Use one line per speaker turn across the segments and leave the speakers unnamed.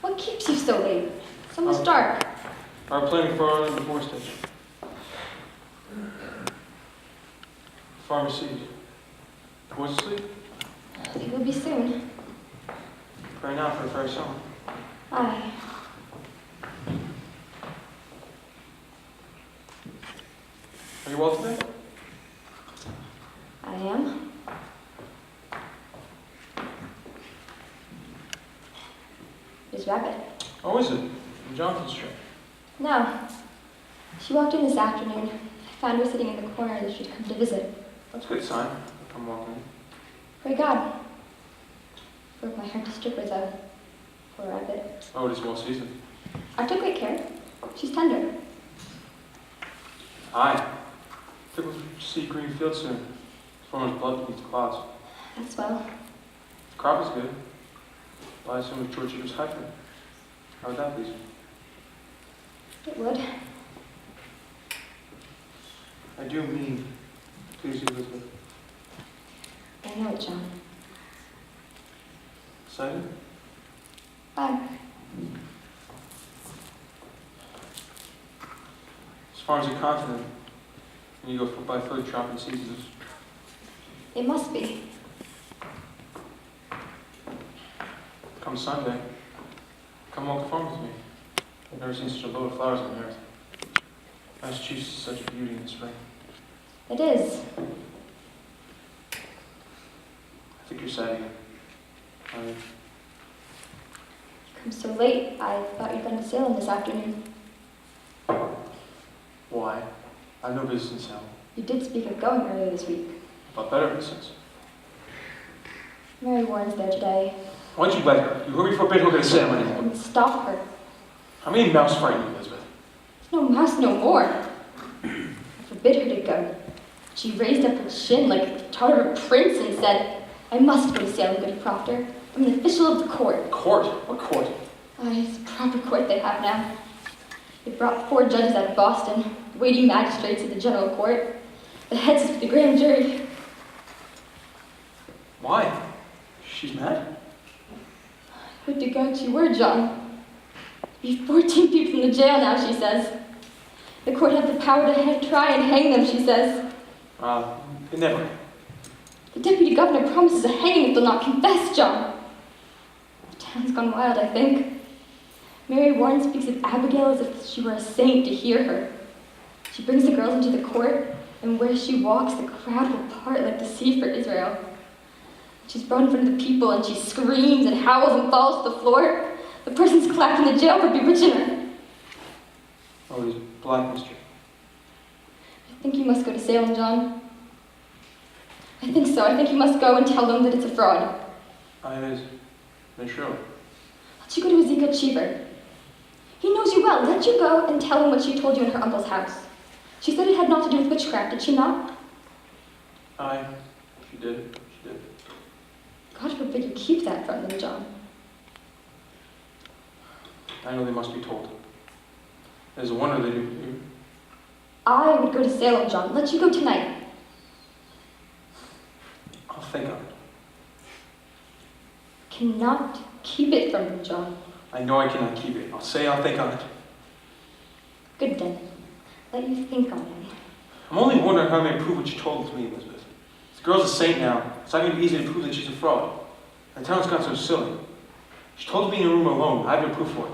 What keeps you so late? It's almost dark.
I'm planning for our before station. Pharmacy. Boys asleep?
It will be soon.
Pray now for a fair summer.
Aye.
Are you well today?
I am. Is Rabbit?
Oh, is it? From Jonathan's trip.
No. She walked in this afternoon. I found her sitting in the corner that she'd come to visit.
That's a good sign. Come walking in.
Pray God. Broke my heart to strip her though. Poor Rabbit.
Oh, it is well seasoned.
I took great care. She's tender.
Aye. Think we'll see green fields soon. Farmer's blood beneath the clouds.
That's well.
The crop is good. Well, I assume if George was hiking. How would that please you?
It would.
I do mean, please you, Elizabeth.
I know it, John.
Excited?
Bye.
As far as the continent, and you go by foot chopping seasons.
It must be.
Come Sunday, come walk the farm with me. I've never seen such a load of flowers on the earth. Massachusetts is such a beauty in the spring.
It is.
I think you're sad again.
Come so late, I thought you'd gone to Salem this afternoon.
Why? I have no business in Salem.
You did speak of going earlier this week.
I thought better of it since.
Mary Warren's there today.
Why don't you let her? You heard me forbid her going to Salem
I
anymore.
didn't stop her.
How many mouse frighten you, Elizabeth?
No mouse, no more. I forbid her to go. She raised up her chin like the daughter of a prince and said, I must go to Salem, Goody Proctor. I'm an official of the court.
Court? What court?
It's a proper court they have now. They brought 4 judges out of Boston, weighty magistrates of the general court, the heads of the grand jury.
Why? She's mad?
Would to God she were, John. We've 14 people in the jail now, she says. The court have the power to try and hang them, she says.
Never.
The deputy governor promises a hanging if they'll not confess, John. The town's gone wild, I think. Mary Warren speaks of Abigail as if she were a saint to hear her. She brings the girls into the court, and where she walks, the crowd will part like the sea for Israel. She's brought in front of the people, and she screams and howls and falls to the floor. The person's clapped in the jail for bewitching her.
Oh, he's black mystery.
I think you must go to Salem, John. I think so. I think you must go and tell them that it's a fraud.
It is. Then surely.
Let you go to Ezekiel Cheever. He knows you well. Let you go and tell him what she told you in her uncle's house. She said it had naught to do with witchcraft, did she not?
Aye, she did. She did.
God forbid you keep that from them, John.
I know they must be told. There's a wonder they do.
I would go to Salem, John. Let you go tonight.
I'll think of it.
Cannot keep it from them, John.
I know I cannot keep it. I'll say I'll think on it.
Good then. Let you think on it.
I'm only wondering how I may prove what you told me, Elizabeth. The girl's a saint now. It's not going to be easy to prove that she's a fraud. The town's got so silly. She told me in a room alone. I have no proof for it.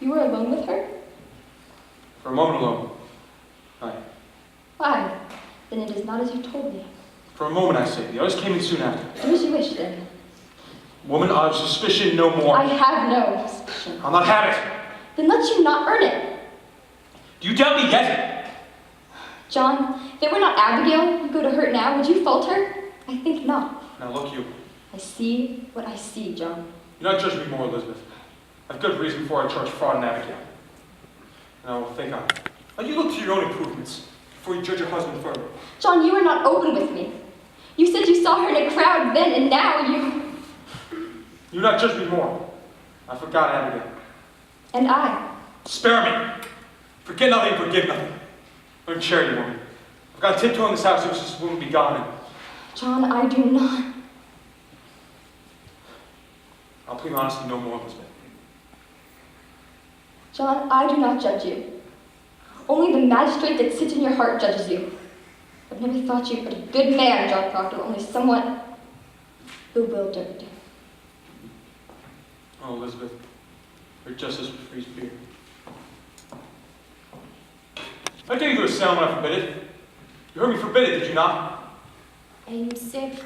You were alone with her?
For a moment alone. Aye.
Why? Then it is not as you told me.
For a moment, I say. The others came in soon after.
Do as you wish, then.
Woman, I have suspicion no more.
I have no suspicion.
I'll not have it.
Then let you not earn it.
Do you doubt me yet?
John, if it were not Abigail you go to hurt now, would you falter? I think not.
Now look you.
I see what I see, John.
You're not judging me more, Elizabeth. I've good reason before I charge fraud and Abigail. And I will think on it. Now you look to your own improvements before you judge your husband further.
John, you are not open with me. You said you saw her in a crowd then, and now you...
You not judge me more. I forgot Abigail.
And I.
Spare me. Forget nothing, forgive nothing. Learn charity, woman. I've got a tiptoe in this house, ever since this woman be gone.
John, I do not.
I'll claim honestly no more, Elizabeth.
John, I do not judge you. Only the magistrate that sits in your heart judges you. I've never thought you but a good man, John Proctor, only somewhat bewildered.
Oh, Elizabeth, your justice would freeze beer. I tell you to go to Salem when I forbid it. You heard me forbid it, did you not?
I am sick.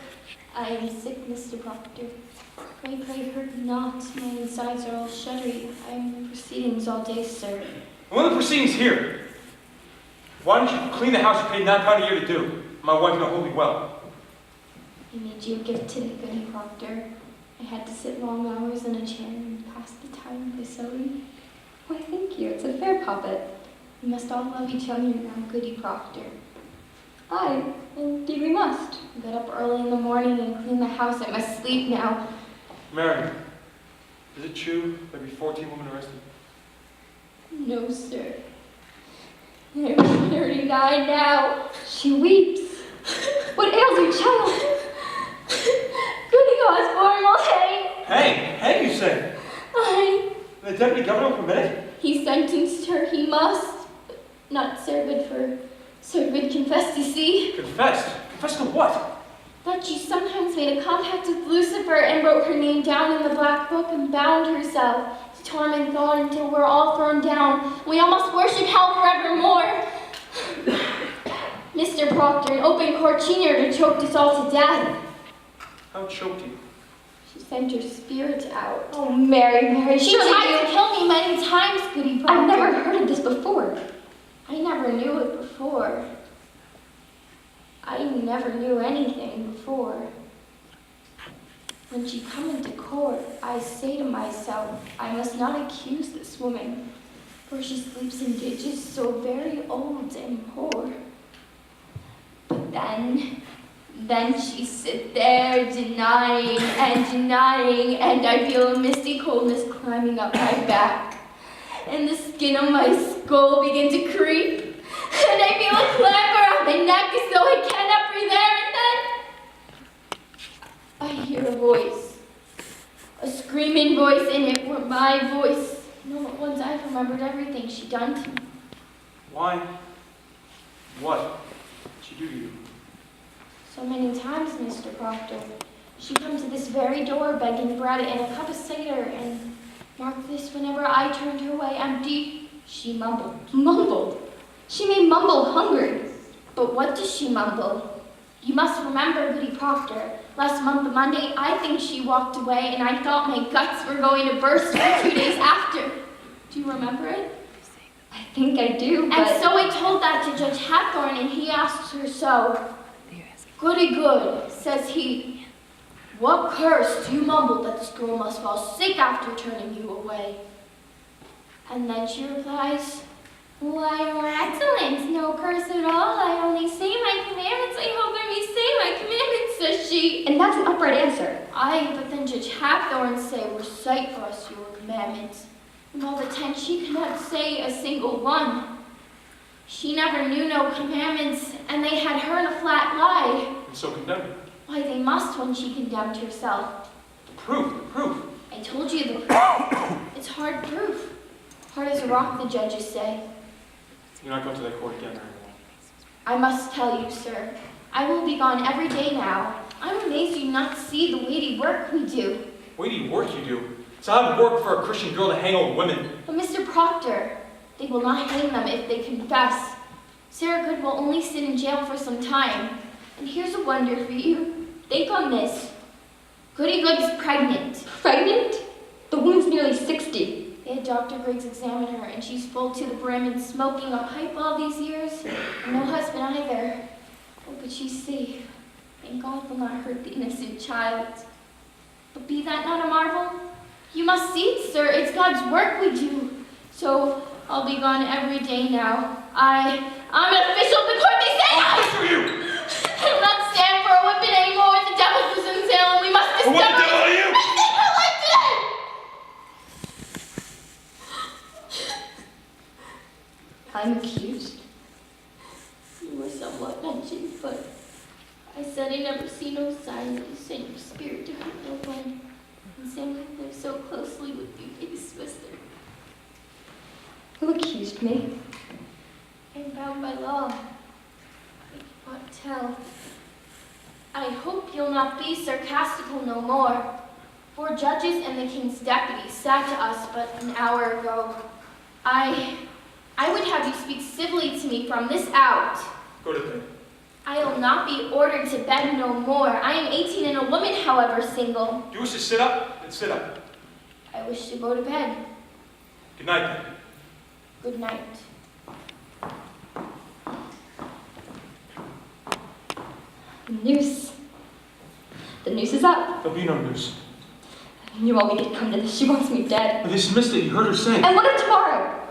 I am sick, Mr. Proctor. Pray, pray, hurt me not. My insides are all shuddery. I am in proceedings all day, sir.
And when the proceedings here, why didn't you clean the house you paid £9 a year to do? My wife know wholly well.
I made you a gift to the goody Proctor. I had to sit long hours in a chair and pass the time by sewing.
Why, thank you. It's a fair poppet.
We must all love each other now, goody Proctor.
Aye, indeed we must.
I got up early in the morning and cleaned the house. I must sleep now.
Mary, is it true there be 14 women arrested?
No, sir. There are 39 now.
She weeps. What ails you, child?
Goody Osborne will hang.
Hang, you say?
Aye.
The deputy governor will permit it?
He sentenced her, he must. But not Sir Goodford. Sir Good confessed, you see.
Confessed? Confessed to what?
That she sometimes made a compact with Lucifer and wrote her name down in the black book and bound herself to torment God until we're all thrown down. We all must worship hell forevermore. Mr. Proctor, in open court, she nearly choked us all to death.
How choked you?
She sent her spirit out.
Oh, Mary, Mary,
She
surely
tried
you...
to kill me many times, Goody Proctor.
I've never heard of this before.
I never knew it before. I never knew anything before. When she come into court, I say to myself, I must not accuse this woman, for she sleeps in ditches so very old and poor. But then she sit there denying, and I feel a misty coldness climbing up my back, and the skin of my skull begin to creep, and I feel a clamp around my neck as though I cannot breathe air, and then I hear a voice, a screaming voice, and it were my voice. No, at once I've remembered everything she done to me.
Why? What did she do to you?
So many times, Mr. Proctor. She come to this very door begging bread and a cup of cider, and mark this, whenever I turned her way empty, she mumbled.
Mumbled? She may mumble hungry.
But what does she mumble? You must remember, Goody Proctor. Last month, Monday, I think she walked away, and I thought my guts were going to burst for 2 days after. Do you remember it?
I think I do, but...
And so I told that to Judge Hathorne, and he asked her so. Goody good, says he. What curse do you mumble that this girl must fall sick after turning you away? And then she replies, Why, Your Excellence, no curse at all. I only say my commandments. I hope I may say my commandments, says she.
And that's an upright answer.
Aye, but then Judge Hathorne say, Recite for us your commandments. And all the 10 she cannot say a single one. She never knew no commandments, and they had her in a flat lie.
And so condemned her.
Why, they must when she condemned herself.
The proof.
I told you the proof. It's hard proof. Hard as a rock, the judges say.
You're not going to that court again, Mary.
I must tell you, sir, I will be gone every day now. I'm amazed you not see the weighty work we do.
Weighty work you do? It's hard work for a Christian girl to hang old women.
But Mr. Proctor, they will not hang them if they confess. Sarah Good will only sit in jail for some time. And here's a wonder for you. Think on this. Goody Good is pregnant.
Pregnant? The woman's nearly 60.
They had Dr. Griggs examine her, and she's full to the brim and smoking a pipe all these years. And no husband either. Oh, but she's safe. And God will not hurt the innocent child. But be that not a marvel? You must see it, sir. It's God's work we do. So I'll be gone every day now. I'm an official of the court, they say I!
Good for you!
I will not stand for a whipping anymore. The devil was in Salem. We must discover
What the devil are you?
I think her life today!
I'm accused.
You were somewhat mentioned, but I said I never see no sign that you sent your spirit to hurt no one. and saying I live so closely with you, big sister.
Who accused me?
I'm bound by law. I cannot tell. I hope you'll not be sarcastical no more. 4 judges and the king's deputy sat to us but an hour ago. I would have you speak civilly to me from this out.
Go to bed.
I'll not be ordered to bed no more. I am 18 and a woman, however, single.
Do you wish to sit up? Then sit up.
I wish to go to bed.
Good night, then.
Good night.
The noose. The noose is up.
There'll be no news.
I knew all we could come to this. She wants me dead.
I dismissed it. You heard her say.
And what if tomorrow?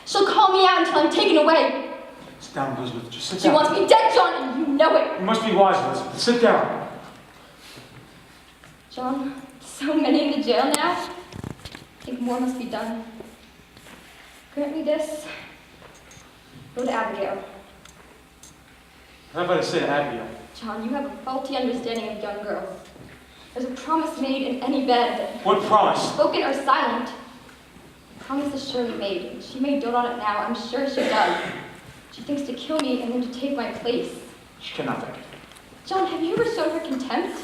She'll call me out until I'm taken away.
Sit down, Elizabeth. Just sit
She
down.
wants me dead, John, and you know it.
You must be wise, Elizabeth. Sit down.
John, so many in the jail now. I think more must be done. Grant me this. Go to Abigail.
How about I say to Abigail?
John, you have a faulty understanding of young girls. There's a promise made in any bed.
What promise?
Spoken or silent. The promise is surely made, and she may dote on it now. I'm sure she does. She thinks to kill me and then to take my place.
She cannot think it.
John, have you ever shown her contempt?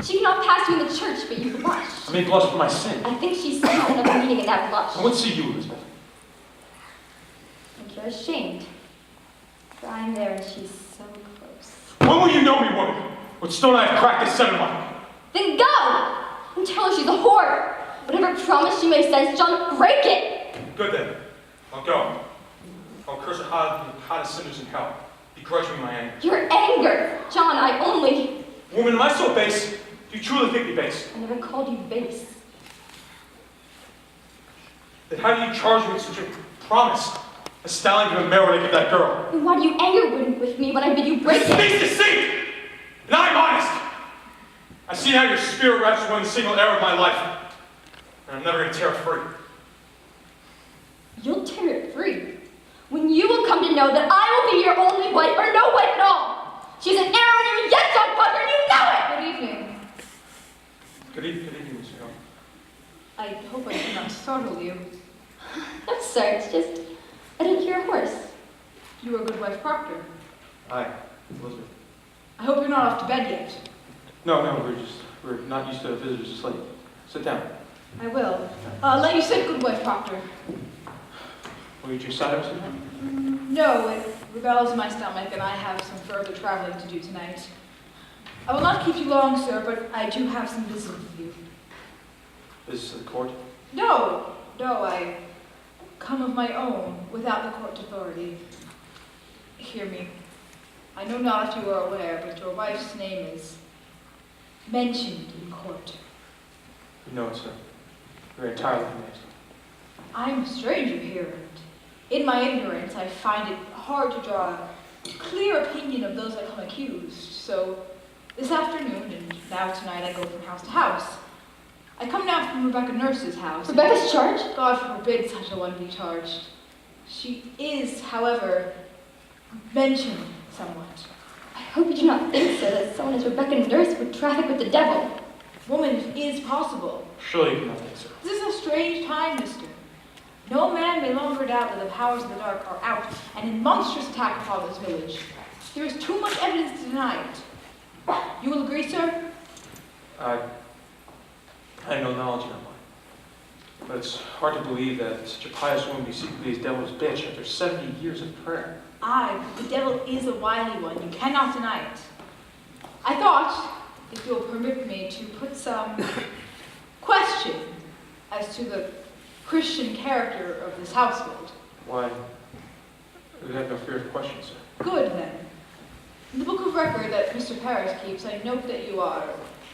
She cannot pass you in the church, but you blush.
I may blush for my sin.
I think she sees another meaning in that blush.
And what see you, Elizabeth?
I think you're ashamed. For I'm there and she's so close.
When will you know me, woman? What stone I have cracked is 7 months.
Then go! And tell her she's a whore. Whatever promise she may sense, John, break it!
Good then. I'll go. I'll curse the hottest sinners in hell. Begrudge me my anger.
Your anger! John, I only...
Woman, am I so base? Do you truly think me base?
I never called you base.
Then how do you charge me with such a promise? A stallion of a marrow to give that girl.
Then why do you anger with me when I bid you break
This
it?
speaks deceit! And I'm honest! I see how your spirit wraps one single error of my life. And I'm never going to tear it free.
You'll tear it free. When you will come to know that I will be your only wife or no wife at all. She's an error in you yet, John Parker, and you know it!
Good evening.
Good evening, Miss Hill.
I hope I did not startle you.
No, sir, it's just... I didn't hear a horse.
You are good wife Proctor.
Hi, Elizabeth.
I hope you're not off to bed yet.
No, we're not used to visitors asleep. Sit down.
I will. Let you sit, good wife Proctor.
Will you choose side of us?
No, it rebels my stomach, and I have some further traveling to do tonight. I will not keep you long, sir, but I do have some business with you.
Is this the court?
No, I come of my own, without the court authority. Hear me. I know not if you are aware, but your wife's name is mentioned in court.
No, sir. You're entirely amazed.
I am a stranger here, and in my ignorance, I find it hard to draw a clear opinion of those I come accused. So, this afternoon, and now tonight, I go from house to house. I come now from Rebecca Nurse's house.
Rebecca's charged?
God forbid such a one be charged. She is, however, mentioned somewhat.
I hope you do not think, sir, that someone as Rebecca Nurse would traffic with the devil.
Woman, it is possible.
Surely you cannot think so.
This is a strange time, mister. No man may longer doubt that the powers of the dark are out and in monstrous attack upon this village. There is too much evidence to deny it. You will agree, sir?
I have no knowledge of that one. But it's hard to believe that such a pious woman be secretly his devil's bitch after 70 years of prayer.
Aye, the devil is a wily one. You cannot deny it. I thought, if you'll permit me, to put some question as to the Christian character of this household.
Why? We have no fear of questions, sir.
Good, then. In the book of record that Mr. Parrish keeps, I note that you are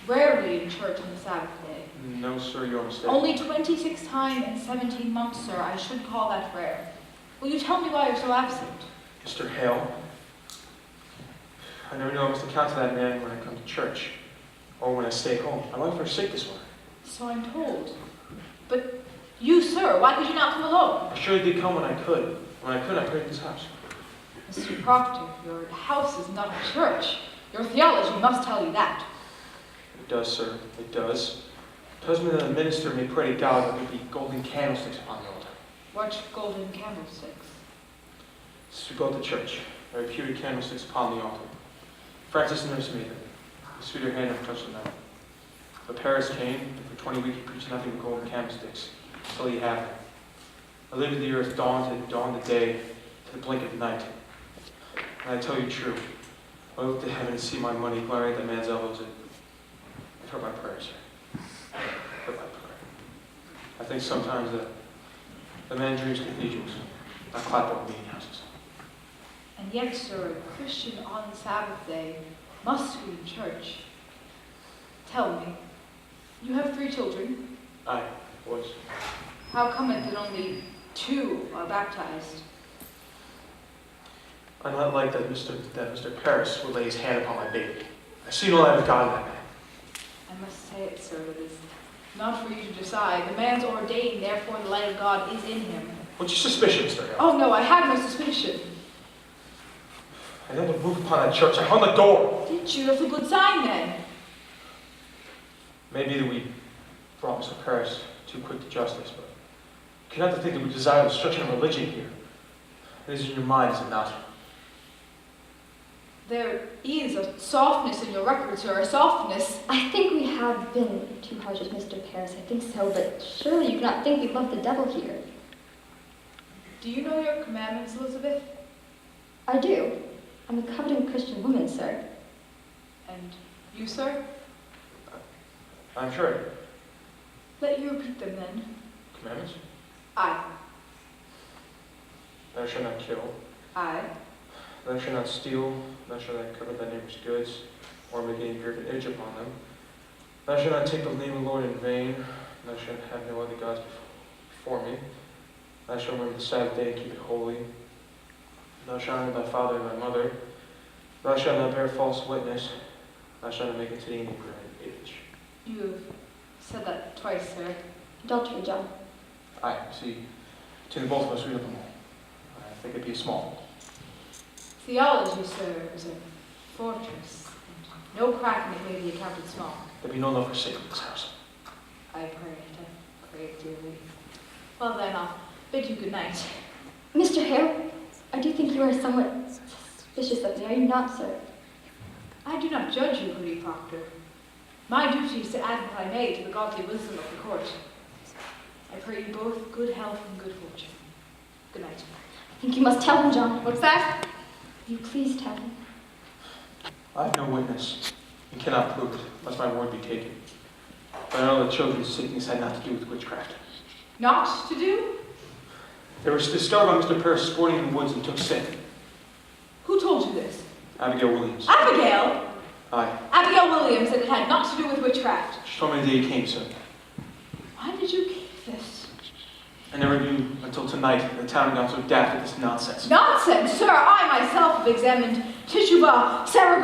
rarely in church on the Sabbath day.
No, sir, you're mistaken.
Only 26 times in 17 months, sir. I should call that rare. Will you tell me why you're so absent?
Mr. Hale, I never know I must account to that man when I come to church, or when I stay home. My wife are sick this morning.
So I'm told. But you, sir, why could you not come alone?
I surely did come when I could. When I could, I prayed in this house.
Mr. Proctor, your house is not a church. Your theology must tell you that.
It does, sir. It does. Husband and the minister may pray to God that there be golden candlesticks upon the altar.
What golden candlesticks?
Since we built the church, there are reputed candlesticks upon the altar. Francis nurse made them. The sweeter hand have touched them. But Paris came, and for 20 weeks he preached nothing but golden candlesticks, until he had them. I lived in the earth dawned the day to the blink of night. And I tell you true, when I look to heaven and see my money glaring at that man's elbows, I've heard my prayers. I've heard my prayer. I think sometimes that the man dreams cathedrals, not clapboard meeting houses.
And yet, sir, a Christian on the Sabbath day must be in church. Tell me, you have 3 children.
Aye, boys.
How come it that only 2 are baptized?
I'm not like that Mr. Paris would lay his hand upon my baby. I see no light of God in that man.
I must say it, sir, it is not for you to decide. The man's ordained, therefore the light of God is in him.
What's your suspicion, Mr. Hill?
Oh no, I have no suspicion.
I nailed the roof upon that church. I hung the door.
Did you? That's a good sign then.
Maybe that we brought Mr. Paris too quick to justice, but you cannot think that we desire the destruction of religion here. It is in your mind, is it not?
There is a softness in your record, sir, a softness.
I think we have been too harsh with Mr. Paris, I think so, but surely you cannot think we love the devil here.
Do you know your commandments, Elizabeth?
I do. I'm a covenant Christian woman, sir.
And you, sir?
I'm sure.
Let you repeat them then.
Commandments?
I.
Thou shalt not kill.
I.
Thou shalt not steal. Thou shalt not covet thy neighbor's goods, or make any graven image upon them. Thou shalt not take the name of the Lord in vain. Thou shalt have no other gods before me. Thou shalt remember the Sabbath day and keep it holy. Thou shalt honor thy father and thy mother. Thou shalt not bear false witness. Thou shalt not make unto thee any graven image.
You have said that twice, sir.
Adultery, John.
Aye, see, between the both of us, we have them all. I think it'd be small.
Theology, sir, is a fortress. And no crack in it may be accounted small.
There'd be no love for sacred in this house.
I pray dearly. Well then, I'll bid you good night.
Mr. Hale, I do think you are somewhat suspicious of me, are you not, sir?
I do not judge you, Goody Proctor. My duty is to add what I may to the godly wisdom of the court. I pray you both good health and good fortune. Good night.
I think you must tell him, John.
What's that?
Will you please tell him?
I have no witness, and cannot prove it, lest my word be taken. But I know that children's sickness had not to do with witchcraft.
Not to do?
They were discovered by Mr. Paris sporting in the woods and took sick.
Who told you this?
Abigail Williams.
Abigail?
Aye.
Abigail Williams said it had not to do with witchcraft.
She told me the day you came, sir.
Why did you keep this?
I never knew until tonight that the town had gone so daft at this nonsense.
Nonsense, sir! I myself have examined Tituba, Sarah